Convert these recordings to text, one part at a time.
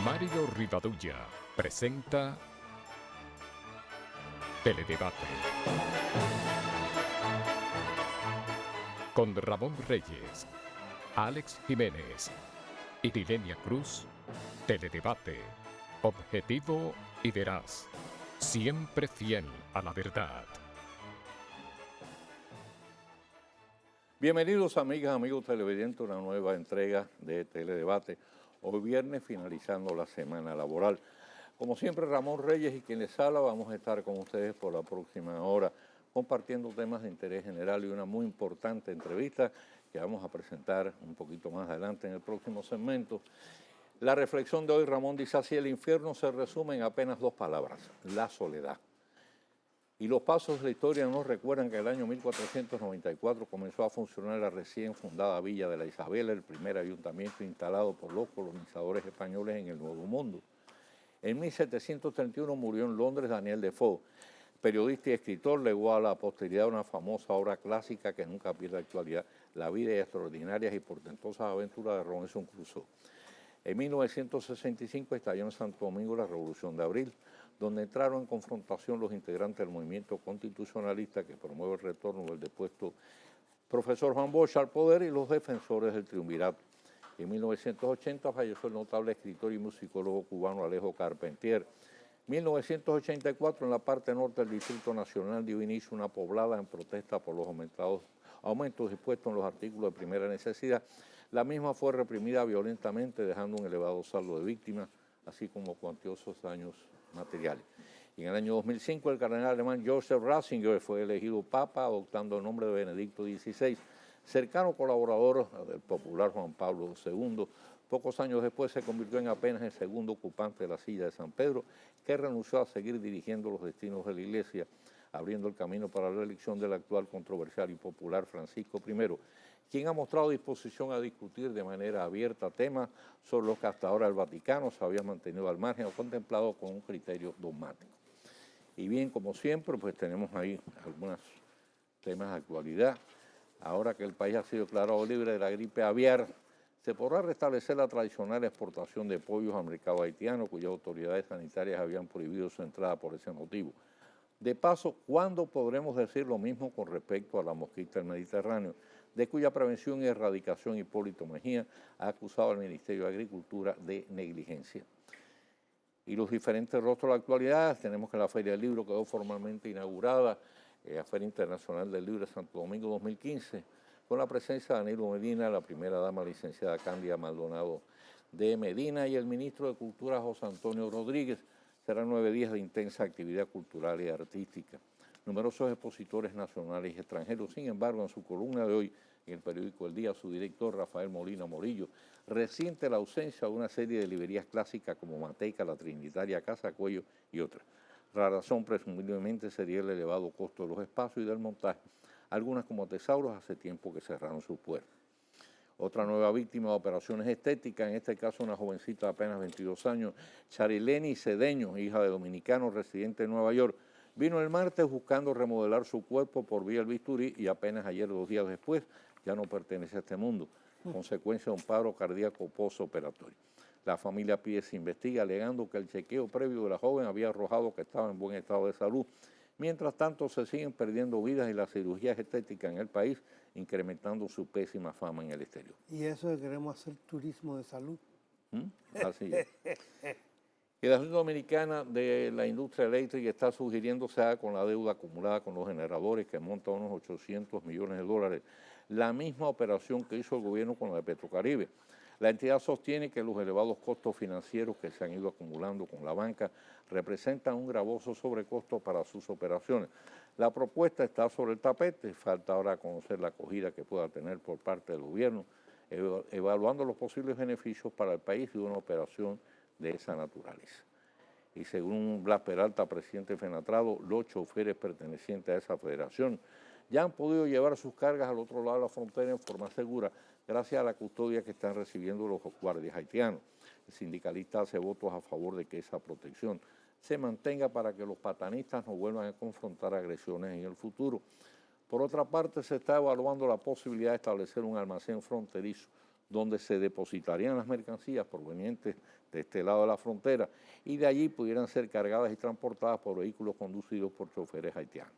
Mario Rivadulla presenta Teledebate con Ramón Reyes, Alex Jiménez y Dilenia Cruz. Teledebate, objetivo y veraz, siempre fiel a la verdad. Bienvenidos amigas, amigos televidentes, a una nueva entrega de Teledebate. Hoy viernes, finalizando la semana laboral. Como siempre, Ramón Reyes y quien les habla, vamos a estar con ustedes por la próxima hora, compartiendo temas de interés general y una muy importante entrevista que vamos a presentar un poquito más adelante en el próximo segmento. La reflexión de hoy, Ramón, dice así: el infierno se resume en apenas dos palabras: la soledad. Y los pasos de la historia nos recuerdan que en el año 1494 comenzó a funcionar la recién fundada Villa de la Isabela, el primer ayuntamiento instalado por los colonizadores españoles en el Nuevo Mundo. En 1731 murió en Londres Daniel Defoe, periodista y escritor. Legó a la posteridad una famosa obra clásica que nunca pierde actualidad: la vida y extraordinarias y portentosas aventuras de Robinson Crusoe. En 1965 estalló en Santo Domingo la Revolución de Abril, donde entraron en confrontación los integrantes del movimiento constitucionalista que promueve el retorno del depuesto profesor Juan Bosch al poder y los defensores del triunvirato. En 1980 falleció el notable escritor y musicólogo cubano Alejo Carpentier. En 1984, en la parte norte del Distrito Nacional, dio inicio una poblada en protesta por los aumentos dispuestos en los artículos de primera necesidad. La misma fue reprimida violentamente, dejando un elevado saldo de víctimas, así como cuantiosos daños materiales. Y en el año 2005, el cardenal alemán Joseph Ratzinger fue elegido papa, adoptando el nombre de Benedicto XVI, cercano colaborador del popular Juan Pablo II. Pocos años después se convirtió en apenas el segundo ocupante de la silla de San Pedro, que renunció a seguir dirigiendo los destinos de la Iglesia, abriendo el camino para la reelección del actual controversial y popular Francisco I, quien ha mostrado disposición a discutir de manera abierta temas sobre los que hasta ahora el Vaticano se había mantenido al margen o contemplado con un criterio dogmático. Y bien, como siempre, pues tenemos ahí algunos temas de actualidad. Ahora que el país ha sido declarado libre de la gripe aviar, se podrá restablecer la tradicional exportación de pollos al mercado haitiano, cuyas autoridades sanitarias habían prohibido su entrada por ese motivo. De paso, ¿cuándo podremos decir lo mismo con respecto a la mosquita del Mediterráneo, de cuya prevención y erradicación Hipólito Mejía ha acusado al Ministerio de Agricultura de negligencia? Y los diferentes rostros de la actualidad: tenemos que la Feria del Libro quedó formalmente inaugurada, la Feria Internacional del Libro de Santo Domingo 2015, con la presencia de Danilo Medina, la primera dama licenciada Cándida Maldonado de Medina y el ministro de Cultura José Antonio Rodríguez. Serán 9 días de intensa actividad cultural y artística. Numerosos expositores nacionales y extranjeros. Sin embargo, en su columna de hoy, en el periódico El Día, su director, Rafael Molina Morillo, resiente la ausencia de una serie de librerías clásicas como Mateca, La Trinitaria, Casa Cuello y otras. La razón presumiblemente sería el elevado costo de los espacios y del montaje. Algunas, como Tesauros, hace tiempo que cerraron sus puertas. Otra nueva víctima de operaciones estéticas, en este caso una jovencita de apenas 22 años, Charileni Cedeño, hija de dominicano residente en Nueva York, vino el martes buscando remodelar su cuerpo por vía del bisturí y apenas ayer, 2 días después, ya no pertenece a este mundo, consecuencia de un paro cardíaco postoperatorio. La familia pide se investiga, alegando que el chequeo previo de la joven había arrojado que estaba en buen estado de salud. Mientras tanto, se siguen perdiendo vidas y las cirugías estéticas en el país, incrementando su pésima fama en el exterior. Y eso de queremos hacer turismo de salud. Así es. Y la Asociación Dominicana de la Industria Eléctrica está sugiriéndose con la deuda acumulada con los generadores, que monta unos 800 millones de dólares, la misma operación que hizo el gobierno con la de Petrocaribe. La entidad sostiene que los elevados costos financieros que se han ido acumulando con la banca representan un gravoso sobrecosto para sus operaciones. La propuesta está sobre el tapete, falta ahora conocer la acogida que pueda tener por parte del gobierno, evaluando los posibles beneficios para el país de una operación de esa naturaleza. Y según Blas Peralta, presidente de Fenatrado, los choferes pertenecientes a esa federación ya han podido llevar sus cargas al otro lado de la frontera en forma segura, gracias a la custodia que están recibiendo los guardias haitianos. El sindicalista hace votos a favor de que esa protección se mantenga para que los patanistas no vuelvan a confrontar agresiones en el futuro. Por otra parte, se está evaluando la posibilidad de establecer un almacén fronterizo donde se depositarían las mercancías provenientes de este lado de la frontera y de allí pudieran ser cargadas y transportadas por vehículos conducidos por choferes haitianos.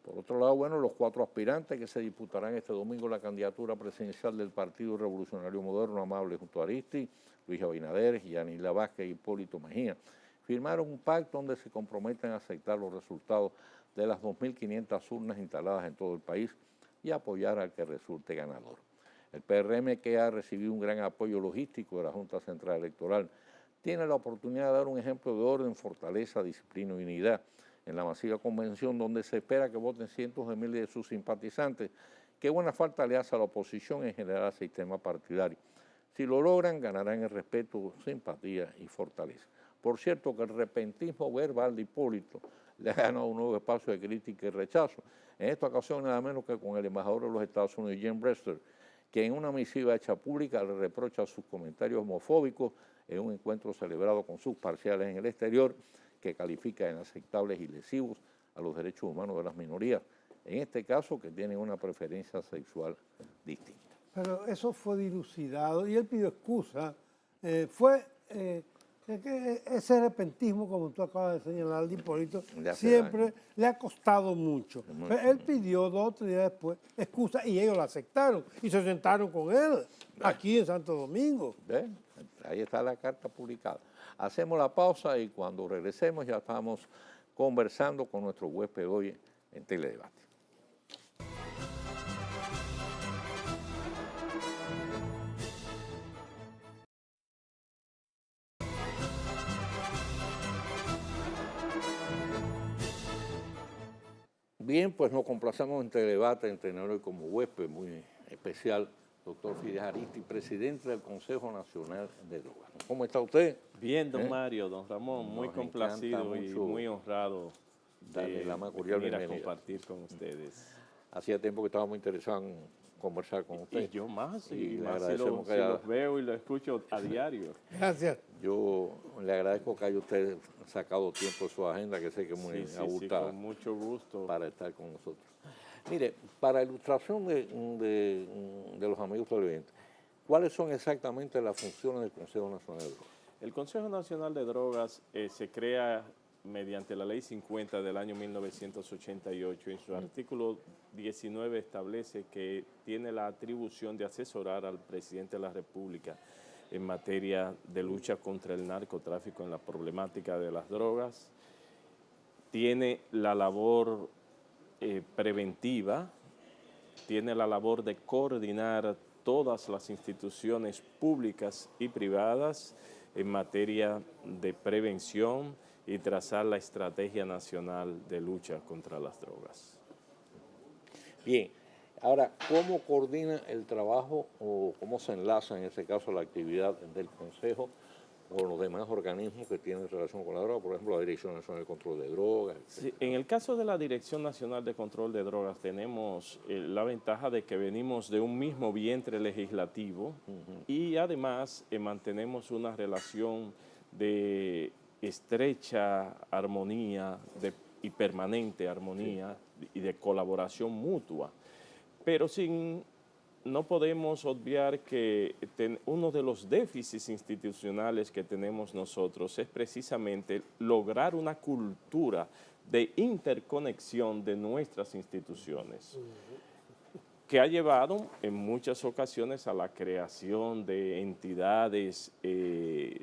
Por otro lado, bueno, los 4 aspirantes que se disputarán este domingo la candidatura presidencial del Partido Revolucionario Moderno, Amable junto a Aristi, Luis Abinader, Yanila Vázquez y Hipólito Mejía, firmaron un pacto donde se comprometen a aceptar los resultados de las 2.500 urnas instaladas en todo el país y apoyar al que resulte ganador. El PRM, que ha recibido un gran apoyo logístico de la Junta Central Electoral, tiene la oportunidad de dar un ejemplo de orden, fortaleza, disciplina y unidad en la masiva convención, donde se espera que voten cientos de miles de sus simpatizantes, que buena falta le hace a la oposición en general al sistema partidario. Si lo logran, ganarán el respeto, simpatía y fortaleza. Por cierto, que el repentismo verbal de Hipólito le ha ganado un nuevo espacio de crítica y rechazo. En esta ocasión, nada menos que con el embajador de los Estados Unidos, Jim Brewster, que en una misiva hecha pública le reprocha sus comentarios homofóbicos en un encuentro celebrado con sus parciales en el exterior, que califica de inaceptables y lesivos a los derechos humanos de las minorías, en este caso que tienen una preferencia sexual distinta. Pero eso fue dilucidado y él pidió excusa. Ese repentismo, como tú acabas de señalar, de Hipólito, siempre le ha costado mucho. Pero él pidió 2 o 3 días después excusa y ellos la aceptaron y se sentaron con él aquí en Santo Domingo. ¿Ven? Ahí está la carta publicada. Hacemos la pausa y cuando regresemos ya estamos conversando con nuestro huésped hoy en Teledebate. Bien, pues nos complacemos en Teledebate en tener hoy como huésped muy especial doctor Fides Aristi, presidente del Consejo Nacional de Drogas. ¿Cómo está usted? Bien, don Mario, don Ramón, muy complacido y muy honrado de la más cordial venir a bienvenida. compartir con ustedes. Hacía tiempo que estábamos interesados en conversar con usted. Y yo más, y y le más agradecemos si los veo y los escucho a diario. Gracias. Yo le agradezco que haya usted sacado tiempo de su agenda, que sé que es muy abultada, con mucho gusto. para estar con nosotros. Mire, para ilustración de los amigos televidentes, ¿cuáles son exactamente las funciones del Consejo Nacional de Drogas? El Consejo Nacional de Drogas se crea mediante la Ley 50 del año 1988. En su artículo 19 establece que tiene la atribución de asesorar al presidente de la República en materia de lucha contra el narcotráfico en la problemática de las drogas. Tiene la labor preventiva, tiene la labor de coordinar todas las instituciones públicas y privadas en materia de prevención y trazar la estrategia nacional de lucha contra las drogas. Bien, ahora, ¿cómo coordina el trabajo o cómo se enlaza en ese caso la actividad del Consejo con los demás organismos que tienen relación con la droga? Por ejemplo, la Dirección Nacional de Control de Drogas. Sí, en el caso de la Dirección Nacional de Control de Drogas tenemos la ventaja de que venimos de un mismo vientre legislativo y además mantenemos una relación de estrecha armonía y permanente armonía y de colaboración mutua. Pero no podemos obviar que uno de los déficits institucionales que tenemos nosotros es precisamente lograr una cultura de interconexión de nuestras instituciones, que ha llevado en muchas ocasiones a la creación de entidades que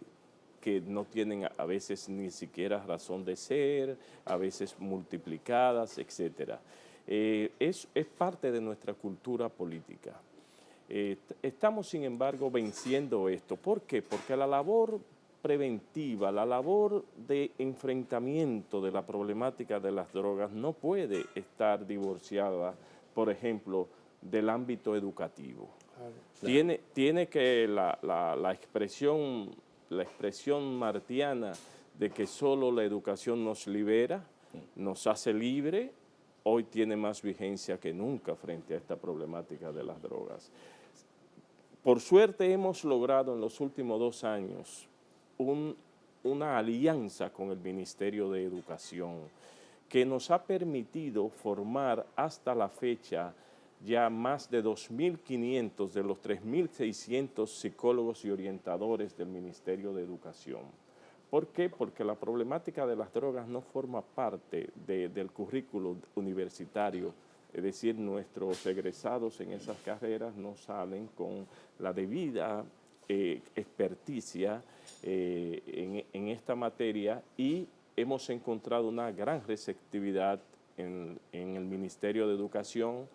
no tienen a veces ni siquiera razón de ser, a veces multiplicadas, etc. Es parte de nuestra cultura política. Estamos, sin embargo, venciendo esto. ¿Por qué? Porque la labor preventiva, la labor de enfrentamiento de la problemática de las drogas no puede estar divorciada, por ejemplo, del ámbito educativo. Claro. Tiene que la expresión martiana de que solo la educación nos libera, nos hace libre, hoy tiene más vigencia que nunca frente a esta problemática de las drogas. Por suerte hemos logrado en los últimos 2 años una alianza con el Ministerio de Educación que nos ha permitido formar hasta la fecha ya más de 2.500 de los 3.600 psicólogos y orientadores del Ministerio de Educación. ¿Por qué? Porque la problemática de las drogas no forma parte del currículo universitario. Es decir, nuestros egresados en esas carreras no salen con la debida experticia en esta materia, y hemos encontrado una gran receptividad en el Ministerio de Educación,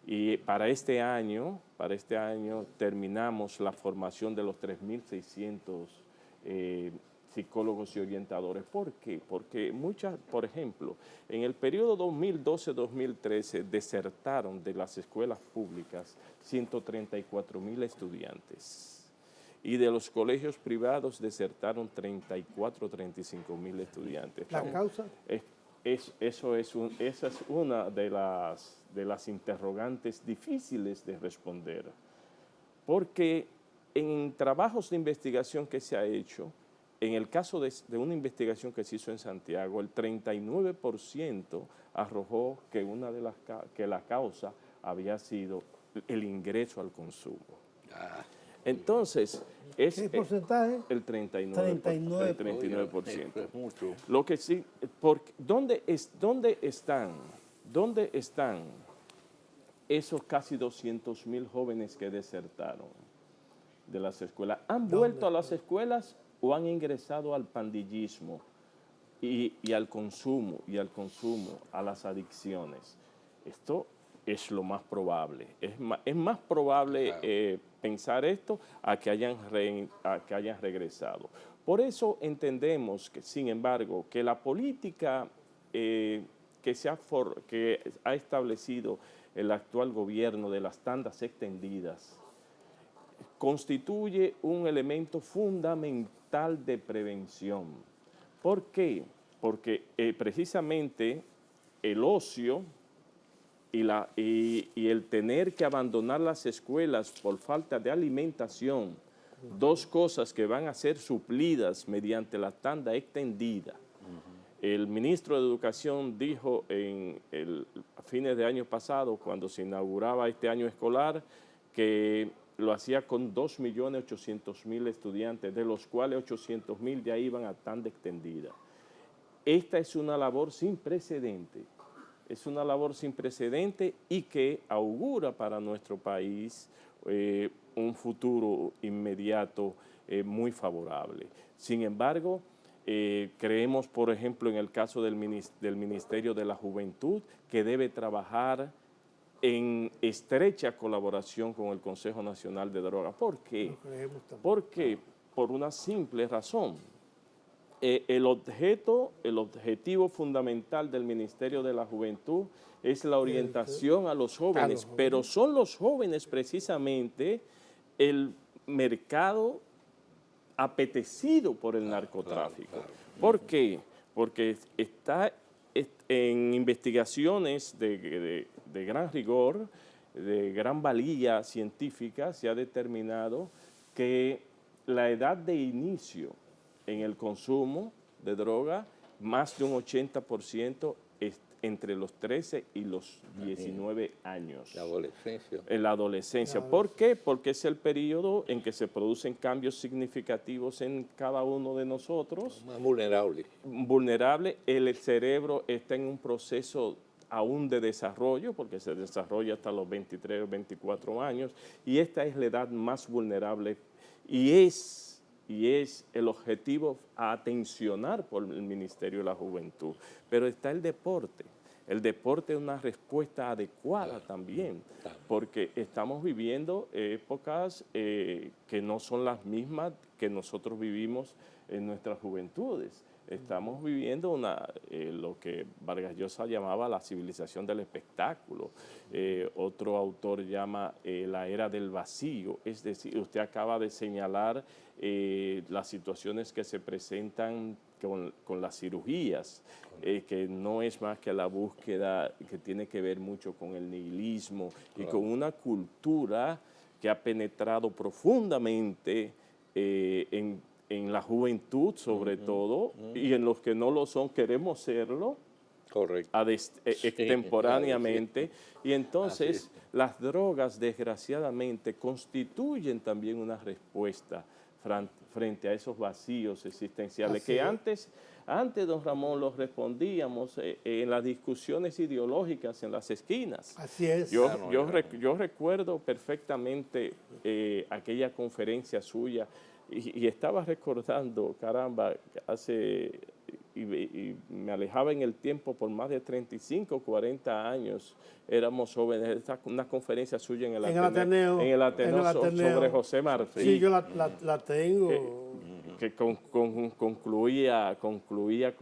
y para este año terminamos la formación de los 3.600 psicólogos y orientadores. ¿Por qué? Porque por ejemplo, en el periodo 2012-2013 desertaron de las escuelas públicas 134.000 estudiantes, y de los colegios privados desertaron 35.000 estudiantes. ¿La causa? Esa es una de las interrogantes difíciles de responder, porque en trabajos de investigación que se ha hecho, en el caso de una investigación que se hizo en Santiago, el 39% arrojó que la causa había sido el ingreso al consumo. Entonces, ¿qué porcentaje? El 39%. 39%. Es mucho. Lo que sí, ¿dónde están esos casi 200.000 jóvenes que desertaron de las escuelas? ¿Han vuelto a las escuelas o han ingresado al pandillismo y al consumo, a las adicciones? Esto es lo más probable. Es más probable pensar esto a que hayan regresado. Por eso entendemos que, sin embargo, que la política que ha establecido el actual gobierno de las tandas extendidas constituye un elemento fundamental de prevención. ¿Por qué? Porque precisamente el ocio y el tener que abandonar las escuelas por falta de alimentación, dos cosas que van a ser suplidas mediante la tanda extendida. El ministro de Educación dijo a fines de año pasado, cuando se inauguraba este año escolar, que lo hacía con 2.800.000 estudiantes, de los cuales 800.000 ya iban a tanda extendida. Esta es una labor sin precedente. Es una labor sin precedente y que augura para nuestro país un futuro inmediato muy favorable. Sin embargo, creemos, por ejemplo, en el caso del Ministerio de la Juventud, que debe trabajar en estrecha colaboración con el Consejo Nacional de Drogas. ¿Por qué? Porque por una simple razón. El objetivo fundamental del Ministerio de la Juventud es la orientación a los jóvenes, pero son los jóvenes precisamente el mercado apetecido por el narcotráfico. ¿Por qué? Porque está en investigaciones de gran rigor, de gran valía científica, se ha determinado que la edad de inicio en el consumo de droga, más de un 80% es entre los 13 y los 19 años. La adolescencia. En la adolescencia. ¿Por qué? Porque es el periodo en que se producen cambios significativos en cada uno de nosotros. Más vulnerable. Vulnerable. El cerebro está en un proceso aún de desarrollo, porque se desarrolla hasta los 23 o 24 años, y esta es la edad más vulnerable y es el objetivo a atencionar por el Ministerio de la Juventud. Pero está el deporte. El deporte es una respuesta adecuada también, porque estamos viviendo épocas que no son las mismas que nosotros vivimos en nuestras juventudes. Estamos viviendo lo que Vargas Llosa llamaba la civilización del espectáculo. Otro autor llama la era del vacío. Es decir, usted acaba de señalar las situaciones que se presentan con las cirugías, que no es más que la búsqueda que tiene que ver mucho con el nihilismo y con una cultura que ha penetrado profundamente en la juventud sobre todo, y en los que no lo son queremos serlo, Correcto. extemporáneamente. Y entonces las drogas, desgraciadamente, constituyen también una respuesta frente a esos vacíos existenciales que antes, don Ramón, los respondíamos en las discusiones ideológicas en las esquinas. Así es. Yo recuerdo perfectamente aquella conferencia suya y estaba recordando, caramba, y me alejaba en el tiempo por más de 35, 40 años, éramos jóvenes, una conferencia suya en el Ateneo sobre José Martí. Sí, yo la tengo. Que concluía con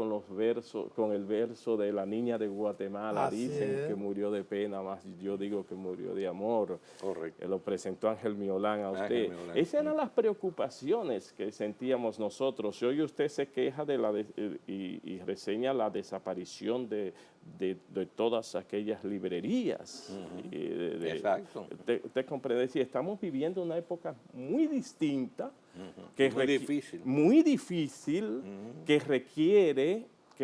los versos, con el verso de la niña de Guatemala. Así Dicen es. que murió de pena, más yo digo que murió de amor. Correcto. Lo presentó Ángel Miolán a usted. Ángel Miolán. Esas eran las preocupaciones que sentíamos nosotros. Y hoy usted se queja y reseña la desaparición de todas aquellas librerías. Exacto. Usted comprende, si estamos viviendo una época muy distinta, Muy difícil. que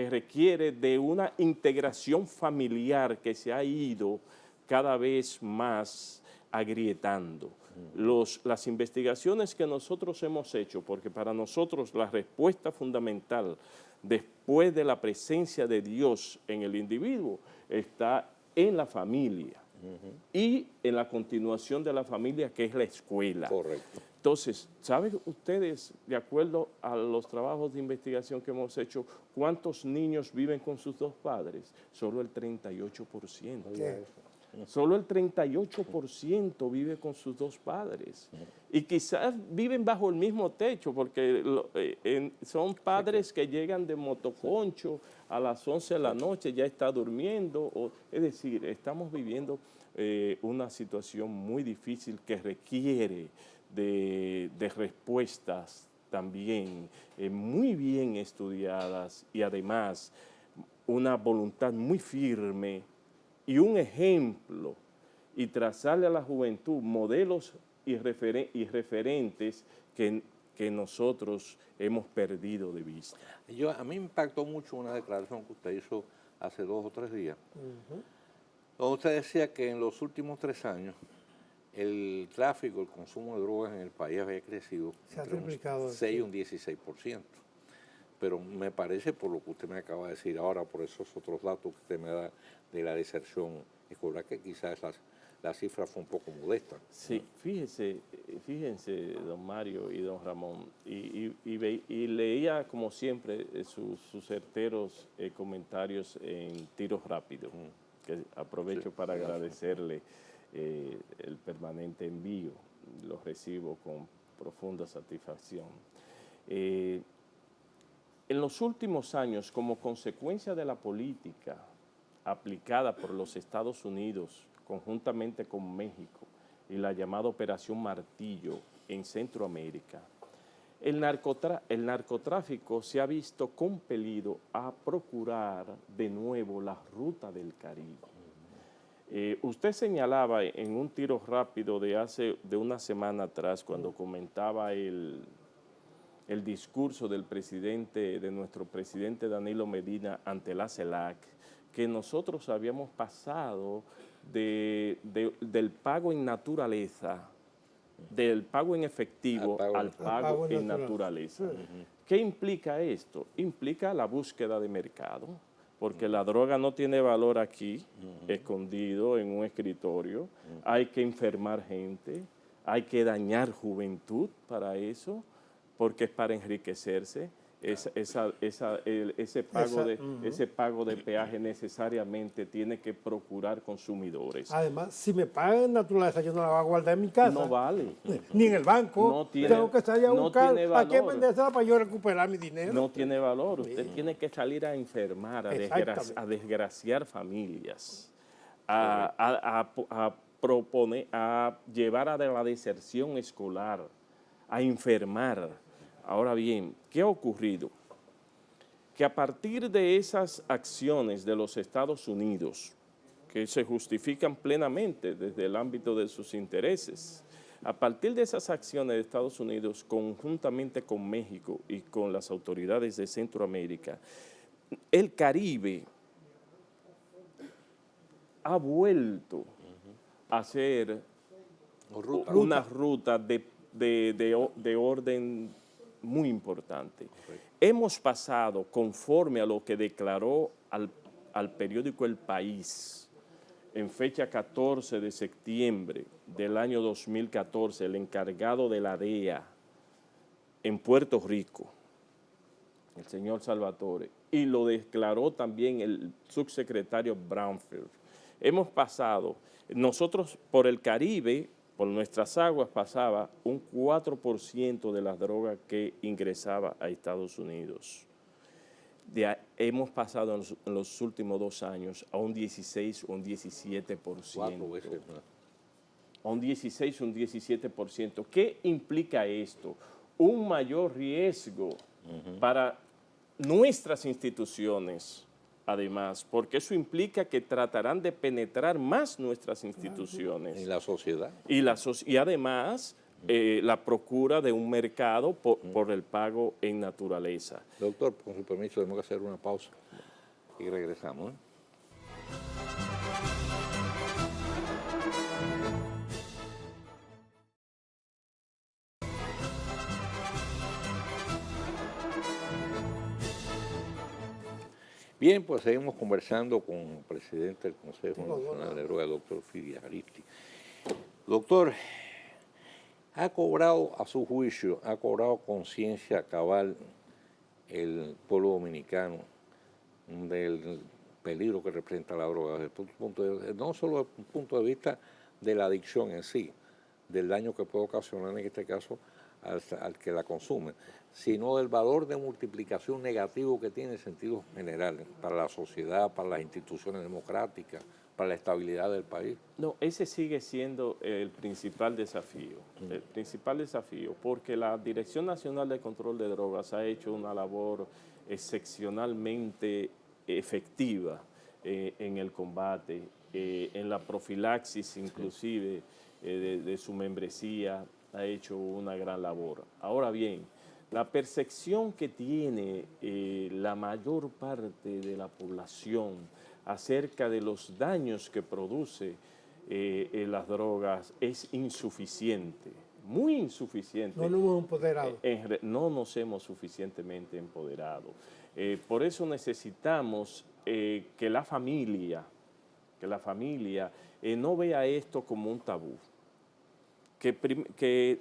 requiere de una integración familiar que se ha ido cada vez más agrietando. Las investigaciones que nosotros hemos hecho, porque para nosotros la respuesta fundamental después de la presencia de Dios en el individuo está en la familia y en la continuación de la familia, que es la escuela. Correcto. Entonces, ¿saben ustedes, de acuerdo a los trabajos de investigación que hemos hecho, cuántos niños viven con sus dos padres? Solo el 38%. Solo el 38% vive con sus dos padres. Y quizás viven bajo el mismo techo, porque son padres que llegan de motoconcho a las 11 de la noche, ya está durmiendo. Es decir, estamos viviendo una situación muy difícil que requiere de respuestas también muy bien estudiadas y además una voluntad muy firme y un ejemplo y trazarle a la juventud modelos y referentes que nosotros hemos perdido de vista. A mí me impactó mucho una declaración que usted hizo hace 2 o 3 días, donde usted decía que en los últimos 3 años el tráfico, el consumo de drogas en el país había crecido Se ha triplicado. Un 6 y un 16%. Pero me parece, por lo que usted me acaba de decir ahora, por esos otros datos que usted me da de la deserción escolar, que quizás la cifra fue un poco modesta. Sí, fíjense, don Mario y don Ramón, y leía como siempre sus certeros comentarios en tiros rápidos, que aprovecho para agradecerle el permanente envío, lo recibo con profunda satisfacción. En los últimos años, como consecuencia de la política aplicada por los Estados Unidos conjuntamente con México y la llamada Operación Martillo en Centroamérica, el narcotráfico se ha visto compelido a procurar de nuevo la ruta del Caribe. Usted señalaba en un tiro rápido de una semana atrás, cuando comentaba el discurso de nuestro presidente Danilo Medina ante la CELAC, que nosotros habíamos pasado del pago en naturaleza, del pago en efectivo al pago en naturaleza. ¿Qué implica esto? Implica la búsqueda de mercado, porque la droga no tiene valor aquí, escondido en un escritorio. Hay que enfermar gente, hay que dañar juventud para eso, porque es para enriquecerse. Ese pago de peaje necesariamente tiene que procurar consumidores. Además, si me pagan en naturaleza, yo no la voy a guardar en mi casa. No vale. Ni en el banco. Tengo que salir a buscar a quién vendérsela para yo recuperar mi dinero. No tiene valor. Usted tiene que salir a enfermar, a desgraciar familias, a llevar a la deserción escolar, a enfermar. Ahora bien, ¿qué ha ocurrido? Que a partir de esas acciones de los Estados Unidos, que se justifican plenamente desde el ámbito de sus intereses, a partir de esas acciones de Estados Unidos, conjuntamente con México y con las autoridades de Centroamérica, el Caribe ha vuelto a ser una ruta de orden muy importante. Hemos pasado, conforme a lo que declaró al periódico El País, en fecha 14 de septiembre del año 2014, el encargado de la DEA en Puerto Rico, el señor Salvatore, y lo declaró también el subsecretario Brownfield. Hemos pasado, nosotros por el Caribe, por nuestras aguas pasaba un 4% de las drogas que ingresaba a Estados Unidos. Hemos pasado en los últimos 2 años a un 16 o un 17%. 4 veces más. A un 16 o un 17%. ¿Qué implica esto? Un mayor riesgo para nuestras instituciones, además, porque eso implica que tratarán de penetrar más nuestras instituciones. En la sociedad. Y además, la procura de un mercado por el pago en naturaleza. Doctor, con su permiso, tenemos que hacer una pausa y regresamos. Bien, pues seguimos conversando con el presidente del Consejo Nacional de Drogas, doctor Fidias Aristi. Doctor, ha cobrado, a su juicio, ha cobrado conciencia cabal el pueblo dominicano del peligro que representa la droga, desde el punto de vista, no solo desde el punto de vista de la adicción en sí, del daño que puede ocasionar en este caso al que la consume, sino del valor de multiplicación negativo que tiene en sentido general para la sociedad, para las instituciones democráticas, para la estabilidad del país. No, ese sigue siendo el principal desafío, porque la Dirección Nacional de Control de Drogas ha hecho una labor excepcionalmente efectiva en el combate, en la profilaxis inclusive de su membresía, ha hecho una gran labor. Ahora bien, la percepción que tiene la mayor parte de la población acerca de los daños que produce las drogas es insuficiente, muy insuficiente. No nos hemos empoderado. No nos hemos suficientemente empoderado. Por eso necesitamos que la familia no vea esto como un tabú, que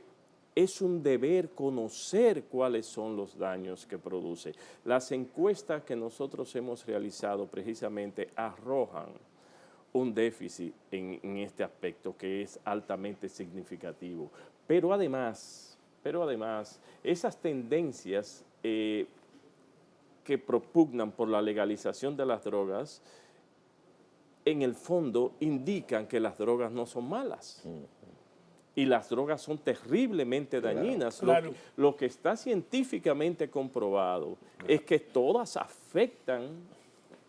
es un deber conocer cuáles son los daños que produce. Las encuestas que nosotros hemos realizado precisamente arrojan un déficit en este aspecto que es altamente significativo. Pero además, esas tendencias que propugnan por la legalización de las drogas, en el fondo indican que las drogas no son malas. Y las drogas son terriblemente dañinas. Claro. Lo que está científicamente comprobado es que todas afectan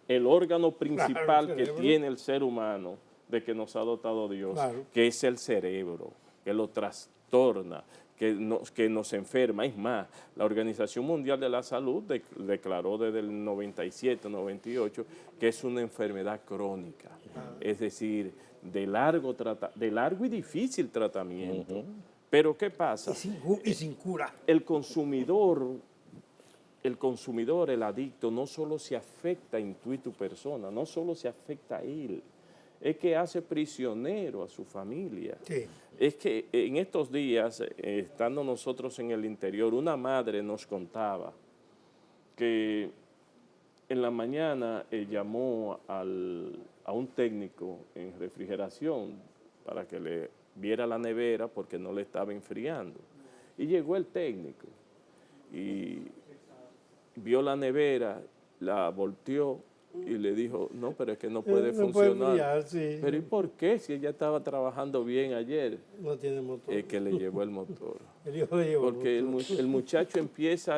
el órgano principal que tiene el ser humano, de que nos ha dotado Dios, que es el cerebro, que lo trastorna, que nos enferma. Es más, la Organización Mundial de la Salud declaró desde el 97, 98, que es una enfermedad crónica, es decir, de largo y difícil tratamiento. Pero ¿qué pasa? Y sin cura. El consumidor, el adicto, no solo se afecta in tu persona, no solo se afecta a él, es que hace prisionero a su familia. Sí. Es que en estos días, estando nosotros en el interior, una madre nos contaba que en la mañana llamó a un técnico en refrigeración para que le viera la nevera porque no le estaba enfriando. Y llegó el técnico y vio la nevera, la volteó y le dijo, no, pero es que no puede funcionar. Puede brillar, sí. Pero ¿y por qué? Si ella estaba trabajando bien ayer. No tiene motor. Es que le llevó el motor. El hijo le llevó Porque el motor. el muchacho empieza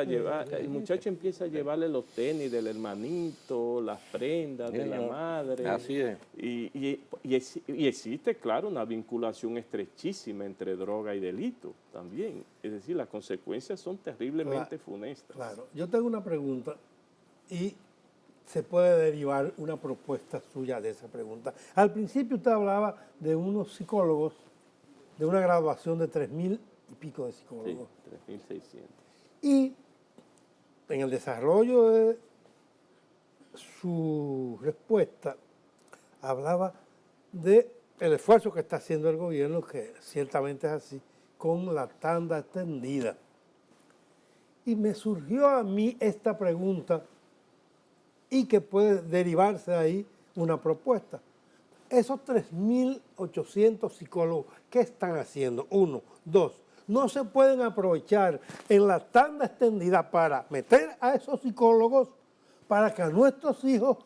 a llevarle los tenis del hermanito, las prendas de la madre. Así es. Y existe, claro, una vinculación estrechísima entre droga y delito también. Es decir, las consecuencias son terriblemente funestas. Claro. Yo tengo una pregunta y se puede derivar una propuesta suya de esa pregunta. Al principio usted hablaba de unos psicólogos, de una graduación de 3.000 y pico de Sí, psicólogos. 3.600. Y en el desarrollo de su respuesta hablaba de el esfuerzo que está haciendo el gobierno, que ciertamente es así, con la tanda extendida. Y me surgió a mí esta pregunta y que puede derivarse de ahí una propuesta. Esos 3.800 psicólogos, ¿qué están haciendo? Uno, dos, no se pueden aprovechar en la tanda extendida para meter a esos psicólogos para que a nuestros hijos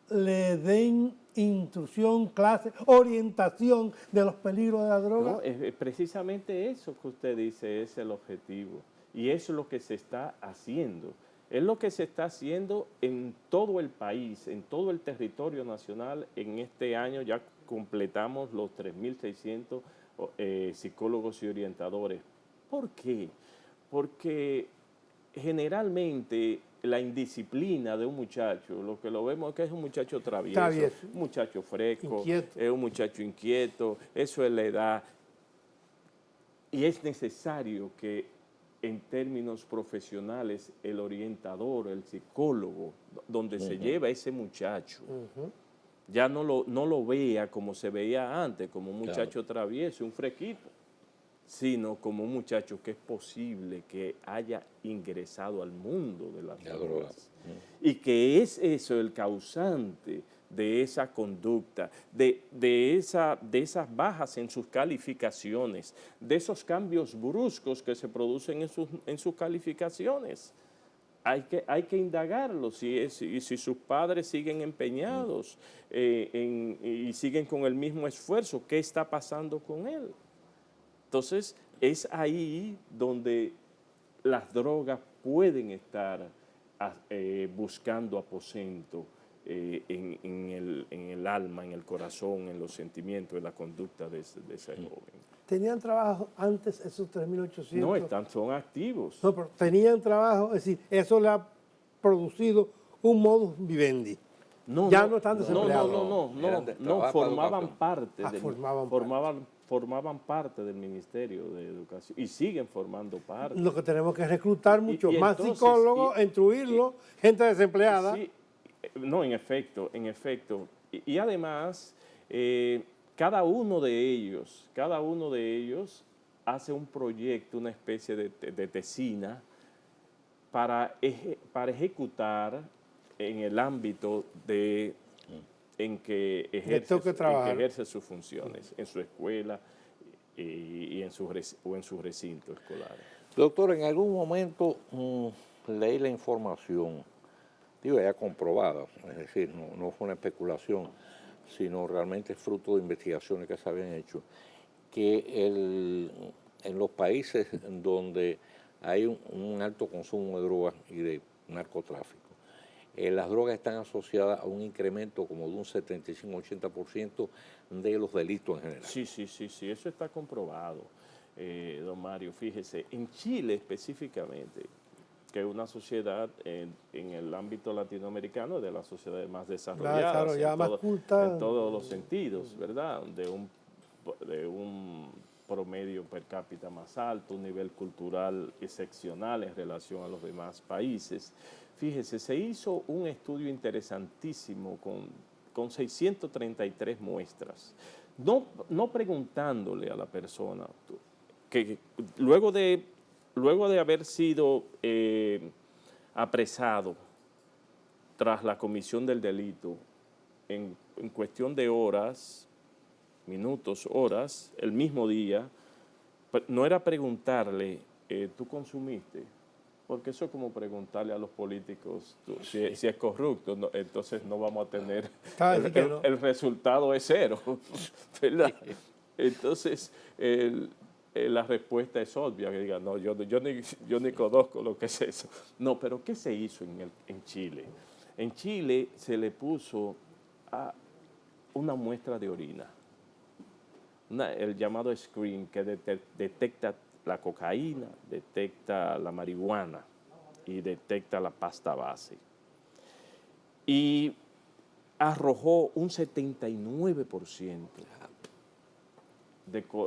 le den instrucción, clase, orientación de los peligros de la droga. No, es precisamente eso que usted dice es el objetivo y eso es lo que se está haciendo. Es lo que se está haciendo en todo el país, en todo el territorio nacional. En este año ya completamos los 3.600 psicólogos y orientadores. ¿Por qué? Porque generalmente la indisciplina de un muchacho, lo que lo vemos es que es un muchacho travieso, un muchacho fresco, inquieto. es un muchacho inquieto, eso es la edad. Y es necesario que en términos profesionales el orientador, el psicólogo, donde se lleva ese muchacho, ya no lo vea como se veía antes, como un muchacho travieso, un fresquito, sino como un muchacho que es posible que haya ingresado al mundo de las drogas. Y que es eso el causante de esa conducta, de esas bajas en sus calificaciones, de esos cambios bruscos que se producen en sus calificaciones. Hay que indagarlo si sus padres siguen empeñados y siguen con el mismo esfuerzo, ¿qué está pasando con él? Entonces, es ahí donde las drogas pueden estar buscando aposento en el alma, en el corazón, en los sentimientos, en la conducta de ese joven. ¿Tenían trabajo antes esos 3.800? No, son activos. No, pero tenían trabajo, es decir, eso le ha producido un modus vivendi. No están desempleados. No, formaban parte Formaban parte del Ministerio de Educación y siguen formando parte. Lo que tenemos que reclutar mucho más entonces, psicólogos, instruirlos, gente desempleada. Sí, no, en efecto. Y además, cada uno de ellos hace un proyecto, una especie de tesina para ejecutar en el ámbito en que ejerce sus funciones, en su escuela y en su recinto escolar. Doctor, en algún momento leí la información, digo ya comprobada, es decir, no fue una especulación, sino realmente fruto de investigaciones que se habían hecho, que en los países donde hay un alto consumo de drogas y de narcotráfico, las drogas están asociadas a un incremento como de un 75-80% de los delitos en general. Sí, eso está comprobado, don Mario. Fíjese, en Chile específicamente, que es una sociedad en el ámbito latinoamericano de las sociedades más desarrolladas, en todos los sentidos, ¿verdad? De un promedio per cápita más alto, un nivel cultural excepcional en relación a los demás países. Fíjese, se hizo un estudio interesantísimo con 633 muestras, no preguntándole a la persona, que luego de haber sido apresado tras la comisión del delito, en cuestión de horas, minutos, horas, el mismo día, no era preguntarle, ¿tú consumiste? Porque eso es como preguntarle a los políticos si es corrupto, no, entonces no vamos a tener, el resultado es cero, ¿verdad? Entonces, la respuesta es obvia, que diga, no, yo ni conozco lo que es eso. No, pero ¿qué se hizo en Chile? En Chile se le puso una muestra de orina, el llamado screen, que detecta la cocaína, detecta la marihuana y detecta la pasta base. y arrojó un 79%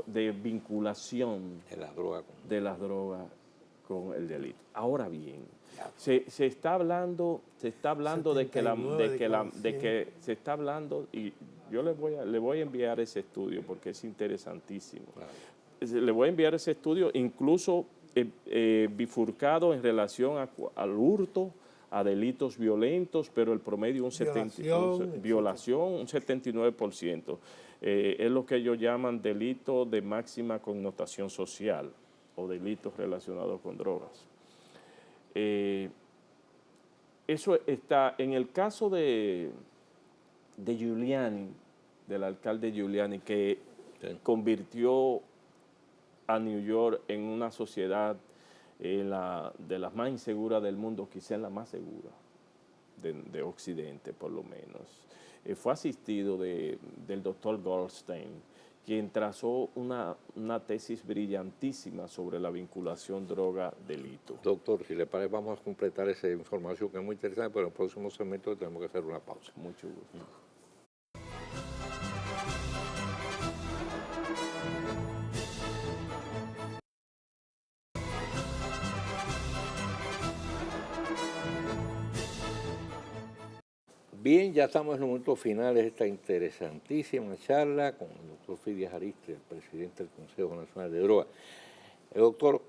de vinculación de las drogas con el delito. Ahora bien, se está hablando de que se está hablando, y yo le voy a enviar ese estudio porque es interesantísimo. Claro. Le voy a enviar ese estudio, incluso bifurcado en relación al hurto, a delitos violentos, pero el promedio un 79%. Es lo que ellos llaman delito de máxima connotación social o delitos relacionados con drogas. Eso está en el caso de Giuliani, del alcalde Giuliani, que convirtió a New York en una sociedad de las más inseguras del mundo, quizá en la más segura de Occidente, por lo menos. Fue asistido del doctor Goldstein, quien trazó una tesis brillantísima sobre la vinculación droga-delito. Doctor, si le parece, vamos a completar esa información que es muy interesante, pero en el próximo segmento tenemos que hacer una pausa. Mucho gusto. Bien, ya estamos en los momentos finales de esta interesantísima charla con el doctor Fidias Aristre, el presidente del Consejo Nacional de Drogas. Doctor,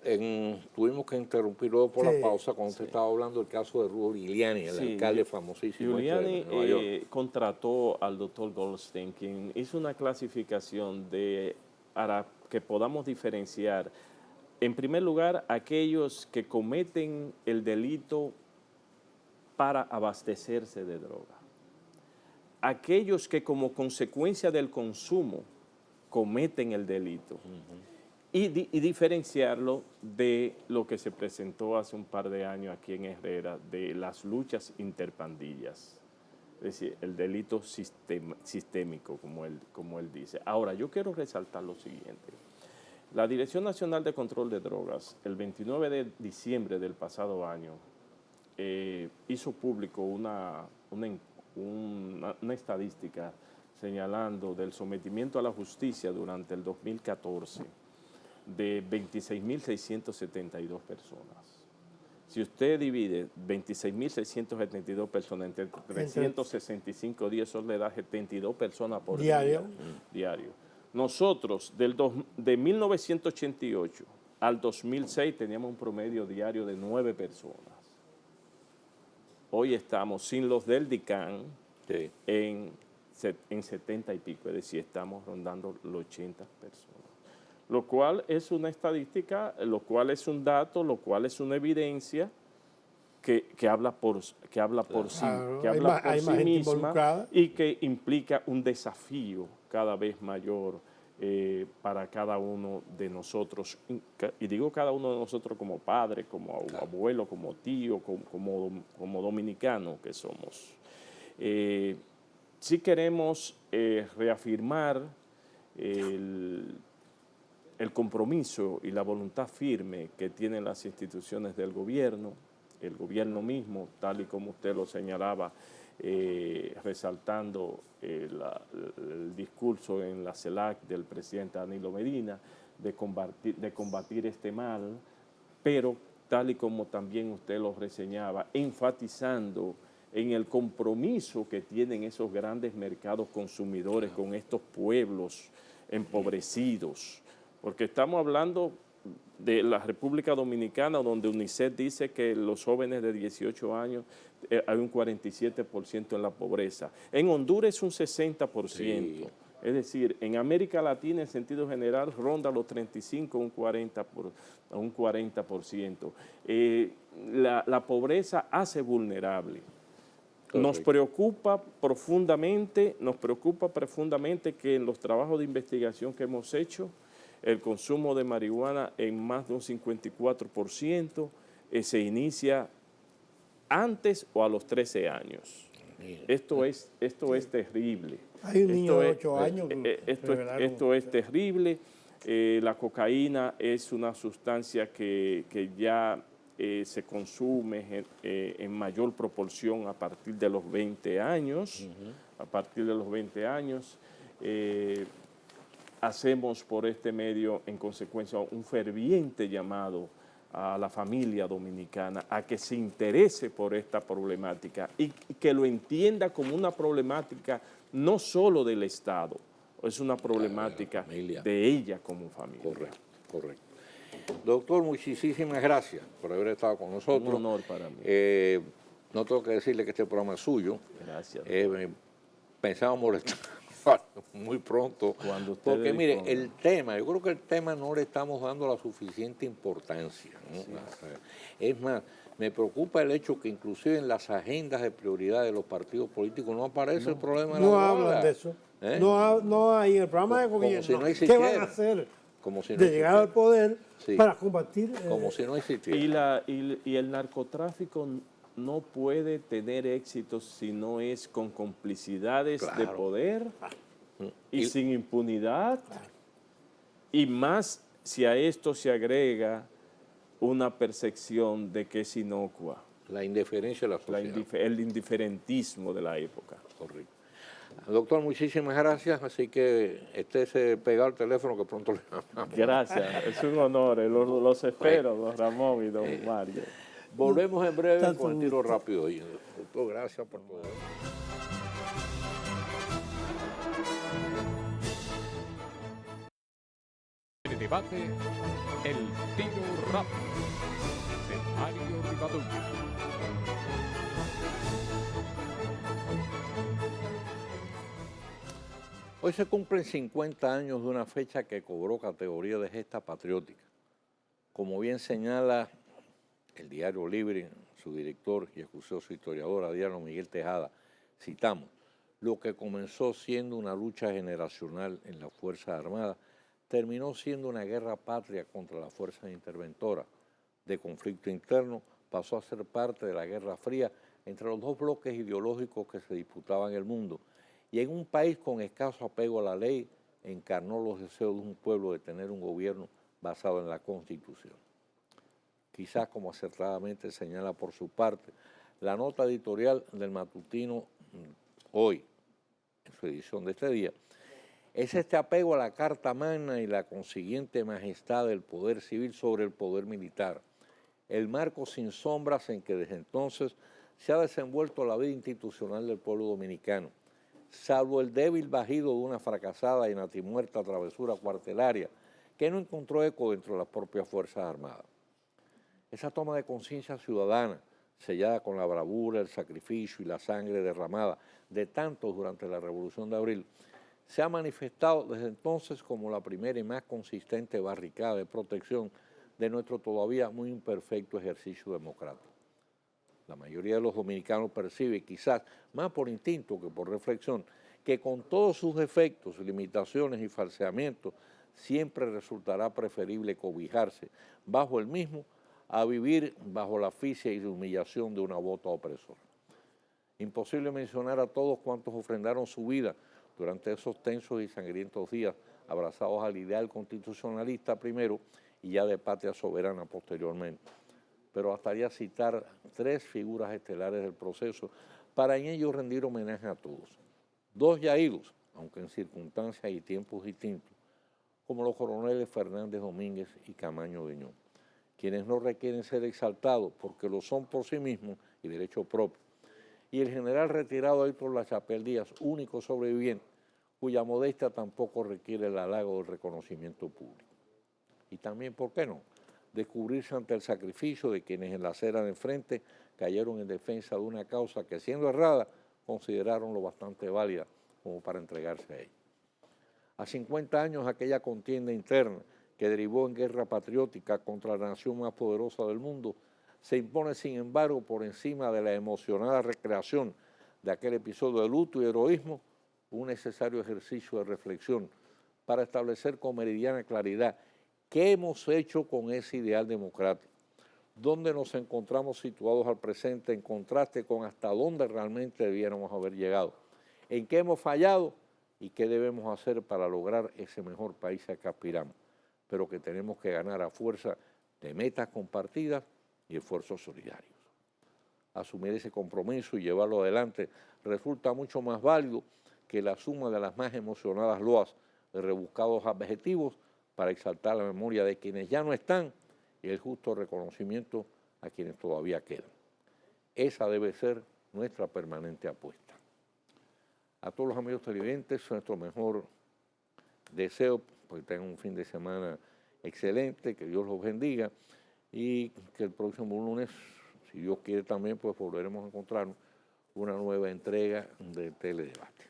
tuvimos que interrumpir luego por la pausa cuando usted estaba hablando del caso de Rudy Giuliani, el alcalde famosísimo Giuliani de Nueva York. Contrató al doctor Goldstein, quien hizo una clasificación para que podamos diferenciar, en primer lugar, aquellos que cometen el delito para abastecerse de droga. Aquellos que como consecuencia del consumo cometen el delito. Y diferenciarlo de lo que se presentó hace un par de años aquí en Herrera, de las luchas interpandillas, es decir, el delito sistémico, como él dice. Ahora, yo quiero resaltar lo siguiente. La Dirección Nacional de Control de Drogas, el 29 de diciembre del pasado año, hizo público una estadística señalando del sometimiento a la justicia durante el 2014 de 26.672 personas. Si usted divide 26.672 personas entre 365 días, eso le da 72 personas por día. Diario. Nosotros, de 1988 al 2006, teníamos un promedio diario de 9 personas. Hoy estamos, sin los del DICAN, en 70 y pico, es decir, estamos rondando los 80 personas. Lo cual es una estadística, lo cual es un dato, lo cual es una evidencia que habla por sí misma y que implica un desafío cada vez mayor para cada uno de nosotros, y digo cada uno de nosotros como padre, como abuelo, como tío, como dominicano que somos. Sí queremos reafirmar el compromiso y la voluntad firme que tienen las instituciones del gobierno, el gobierno mismo, tal y como usted lo señalaba, resaltando el discurso en la CELAC del presidente Danilo Medina, de combatir este mal, pero tal y como también usted lo reseñaba, enfatizando en el compromiso que tienen esos grandes mercados consumidores con estos pueblos empobrecidos, porque estamos hablando de la República Dominicana, donde UNICEF dice que los jóvenes de 18 años hay un 47% en la pobreza. En Honduras es un 60%. Sí. Es decir, en América Latina en sentido general ronda los 35 a un 40%. La pobreza hace vulnerable. Nos preocupa profundamente que en los trabajos de investigación que hemos hecho, el consumo de marihuana en más de un 54% se inicia antes o a los 13 años. Esto es terrible. Hay un niño de 8 años. Esto es terrible. La cocaína es una sustancia que ya se consume en mayor proporción a partir de los 20 años. A partir de los 20 años, hacemos por este medio, en consecuencia, un ferviente llamado a la familia dominicana a que se interese por esta problemática y que lo entienda como una problemática no solo del Estado, es una problemática de ella como familia. Correcto, correcto. Doctor, muchísimas gracias por haber estado con nosotros. Un honor para mí. No tengo que decirle que este programa es suyo. Gracias. Pensaba molestar muy pronto. Porque mire, el tema, yo creo que el tema no le estamos dando la suficiente importancia, ¿no? Sí. Es más, me preocupa el hecho que inclusive en las agendas de prioridad de los partidos políticos no aparece el problema de la droga. No hablan de eso. No hay en el programa de gobierno. Si no ¿Qué van a hacer? Como si no de llegar al poder para combatir. Como si no existiera. Y el narcotráfico no puede tener éxito si no es con complicidades de poder y sin impunidad. Y más si a esto se agrega una percepción de que es inocua. La indiferencia de la sociedad. El indiferentismo de la época. Correcto. Doctor, muchísimas gracias, así que estése pegado al teléfono que pronto le llamamos. Gracias, es un honor, los espero, don Ramón y don Mario. Volvemos en breve con el tiro rápido. Doctor, gracias por todo. El debate, el tiro rápido de Mario Rivadavia. Hoy se cumplen 50 años de una fecha que cobró categoría de gesta patriótica. Como bien señala el Diario Libre, su director y excusoso historiador Adriano Miguel Tejada, citamos, lo que comenzó siendo una lucha generacional en las Fuerzas Armadas, terminó siendo una guerra patria contra las fuerzas interventoras. De conflicto interno pasó a ser parte de la Guerra Fría entre los dos bloques ideológicos que se disputaban el mundo. Y en un país con escaso apego a la ley, encarnó los deseos de un pueblo de tener un gobierno basado en la Constitución. Quizás, como acertadamente señala por su parte, la nota editorial del matutino Hoy, en su edición de este día, es este apego a la Carta Magna y la consiguiente majestad del poder civil sobre el poder militar, el marco sin sombras en que desde entonces se ha desenvuelto la vida institucional del pueblo dominicano, salvo el débil bajido de una fracasada y natimuerta travesura cuartelaria que no encontró eco dentro de las propias Fuerzas Armadas. Esa toma de conciencia ciudadana, sellada con la bravura, el sacrificio y la sangre derramada de tantos durante la Revolución de Abril, se ha manifestado desde entonces como la primera y más consistente barricada de protección de nuestro todavía muy imperfecto ejercicio democrático. La mayoría de los dominicanos percibe, quizás más por instinto que por reflexión, que con todos sus defectos, limitaciones y falseamientos, siempre resultará preferible cobijarse bajo el mismo a vivir bajo la asfixia y la humillación de una bota opresora. Imposible mencionar a todos cuantos ofrendaron su vida durante esos tensos y sangrientos días, abrazados al ideal constitucionalista primero y ya de patria soberana posteriormente. Pero bastaría citar 3 figuras estelares del proceso para en ello rendir homenaje a todos. 2 ya idos, aunque en circunstancias y tiempos distintos, como los coroneles Fernández Domínguez y Camaño Beñón, quienes no requieren ser exaltados porque lo son por sí mismos y derecho propio, y el general retirado Héctor Lachapelle Díaz, único sobreviviente, cuya modestia tampoco requiere el halago del reconocimiento público. Y también, ¿por qué no?, descubrirse ante el sacrificio de quienes en la acera de enfrente cayeron en defensa de una causa que, siendo errada, consideraron lo bastante válida como para entregarse a ella. A 50 años aquella contienda interna que derivó en guerra patriótica contra la nación más poderosa del mundo, se impone, sin embargo, por encima de la emocionada recreación de aquel episodio de luto y heroísmo, un necesario ejercicio de reflexión para establecer con meridiana claridad qué hemos hecho con ese ideal democrático, dónde nos encontramos situados al presente en contraste con hasta dónde realmente debiéramos haber llegado, en qué hemos fallado y qué debemos hacer para lograr ese mejor país al que aspiramos, pero que tenemos que ganar a fuerza de metas compartidas y esfuerzos solidarios. Asumir ese compromiso y llevarlo adelante resulta mucho más válido que la suma de las más emocionadas loas de rebuscados adjetivos para exaltar la memoria de quienes ya no están y el justo reconocimiento a quienes todavía quedan. Esa debe ser nuestra permanente apuesta. A todos los amigos televidentes, nuestro mejor deseo, porque tengan un fin de semana excelente, que Dios los bendiga y que el próximo lunes, si Dios quiere también, pues volveremos a encontrarnos una nueva entrega de Teledebate.